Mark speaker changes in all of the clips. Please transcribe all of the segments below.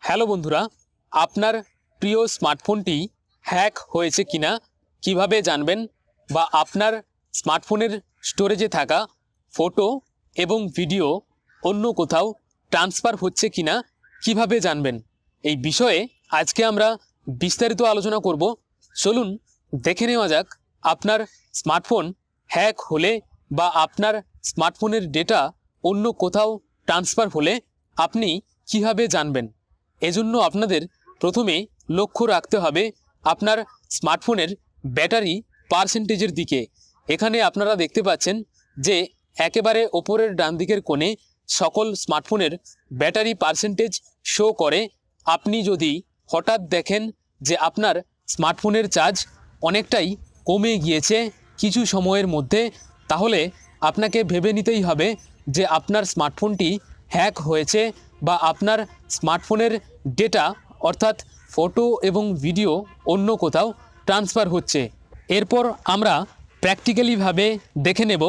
Speaker 1: Hello বন্ধুরা, আপনার প্রিয় স্মার্টফোনটি হ্যাক হয়েছে কিনা কিভাবে জানবেন, বা আপনার স্মার্টফোনের স্টোরেজে থাকা ফটো এবং ভিডিও অন্য কোথাও ট্রান্সফার হচ্ছে কিনা কিভাবে জানবেন, এই বিষয়ে আজকে আমরা বিস্তারিত আলোচনা করব। চলুন দেখে নেওয়া যাক আপনার স্মার্টফোন হ্যাক হলে বা আপনার স্মার্টফোনের ডেটা অন্য কোথাও ট্রান্সফার হলে আপনি কিভাবে জানবেন। এজন্য আপনাদের প্রথমে লক্ষ্য রাখতে হবে আপনার স্মার্টফোনের ব্যাটারি পার্সেন্টেজের দিকে। এখানে আপনারা দেখতে পাচ্ছেন যে একেবারে ওপরের ডান দিকের কোণে সকল স্মার্টফোনের ব্যাটারি পার্সেন্টেজ শো করে। আপনি যদি হঠাৎ দেখেন যে আপনার স্মার্টফোনের চার্জ অনেকটাই কমে গিয়েছে কিছু সময়ের মধ্যে, তাহলে আপনাকে ভেবে নিতেই হবে যে আপনার স্মার্টফোনটি হ্যাক হয়েছে বা আপনার স্মার্টফোনের ডেটা অর্থাৎ ফটো এবং ভিডিও অন্য কোথাও ট্রান্সফার হচ্ছে। এরপর আমরা প্র্যাকটিক্যালিভাবে দেখে নেব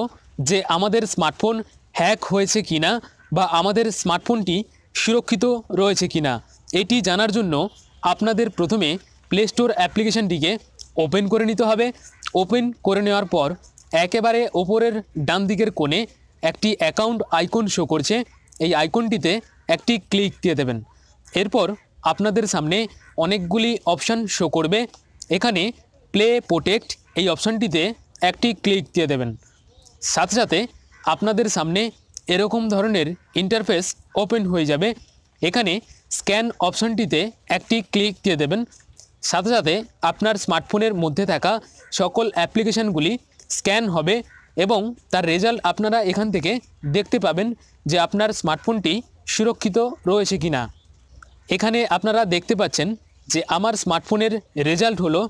Speaker 1: যে আমাদের স্মার্টফোন হ্যাক হয়েছে কিনা বা আমাদের স্মার্টফোনটি সুরক্ষিত রয়েছে কিনা। এটি জানার জন্য আপনাদের প্রথমে প্লে স্টোর অ্যাপ্লিকেশনটিকে ওপেন করে নিতে হবে। ওপেন করে নেওয়ার পর একেবারে ওপরের ডান দিকের কোণে একটি অ্যাকাউন্ট আইকন শো করছে, এই আইকনটিতে একটি ক্লিক দিয়ে দেবেন। এরপর আপনাদের সামনে অনেকগুলি অপশান শো করবে। এখানে প্লে প্রোটেক্ট এই অপশানটিতে একটি ক্লিক দিয়ে দেবেন। সাথে সাথে আপনাদের সামনে এরকম ধরনের ইন্টারফেস ওপেন হয়ে যাবে। এখানে স্ক্যান অপশানটিতে একটি ক্লিক দিয়ে দেবেন। সাথে সাথে আপনার স্মার্টফোনের মধ্যে থাকা সকল অ্যাপ্লিকেশানগুলি স্ক্যান হবে এবং তার রেজাল্ট আপনারা এখান থেকে দেখতে পাবেন যে আপনার স্মার্টফোনটি সুরক্ষিত রয়েছে কিনা। এখানে আপনারা দেখতে পাচ্ছেন যে আমার স্মার্টফোনের রেজাল্ট হলো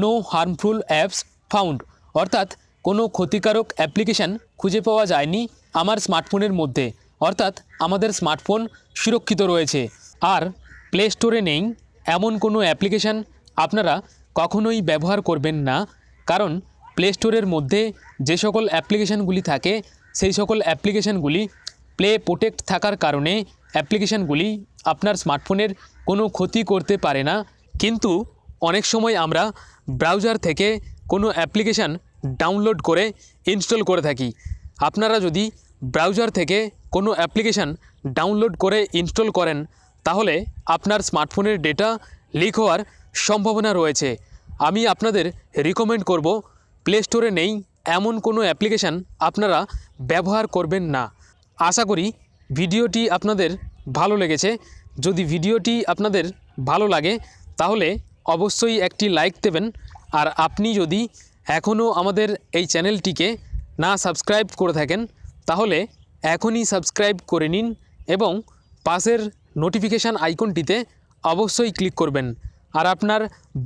Speaker 1: নো হার্মফুল অ্যাপস ফাউন্ড, অর্থাৎ কোনো ক্ষতিকারক অ্যাপ্লিকেশান খুঁজে পাওয়া যায়নি আমার স্মার্টফোনের মধ্যে, অর্থাৎ আমাদের স্মার্টফোন সুরক্ষিত রয়েছে। আর প্লে স্টোরে নেই এমন কোনো অ্যাপ্লিকেশান আপনারা কখনোই ব্যবহার করবেন না, কারণ প্লে স্টোরের মধ্যে যে সকল অ্যাপ্লিকেশানগুলি থাকে সেই সকল অ্যাপ্লিকেশানগুলি প্লে প্রোটেক্ট থাকার কারণে অ্যাপ্লিকেশানগুলি আপনার স্মার্টফোনের কোনো ক্ষতি করতে পারে না। কিন্তু অনেক সময় আমরা ব্রাউজার থেকে কোনো অ্যাপ্লিকেশান ডাউনলোড করে ইনস্টল করে থাকি। আপনারা যদি ব্রাউজার থেকে কোনো অ্যাপ্লিকেশান ডাউনলোড করে ইনস্টল করেন তাহলে আপনার স্মার্টফোনের ডেটা লিক হওয়ার সম্ভাবনা রয়েছে। আমি আপনাদের রিকমেন্ড করব প্লে স্টোরে নেই এমন কোনো অ্যাপ্লিকেশান আপনারা ব্যবহার করবেন না। আশা করি ভিডিওটি আপনাদের ভালো লেগেছে। যদি ভিডিওটি আপনাদের ভালো লাগে তাহলে অবশ্যই একটি লাইক দেবেন। আর আপনি যদি এখনও আমাদের এই চ্যানেলটিকে না সাবস্ক্রাইব করে থাকেন তাহলে এখনই সাবস্ক্রাইব করে নিন এবং পাশের নোটিফিকেশান আইকনটিতে অবশ্যই ক্লিক করবেন। আর আপনার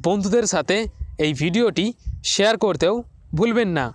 Speaker 1: বন্ধুদের সাথে এই ভিডিওটি শেয়ার করতেও ভুলবেন না।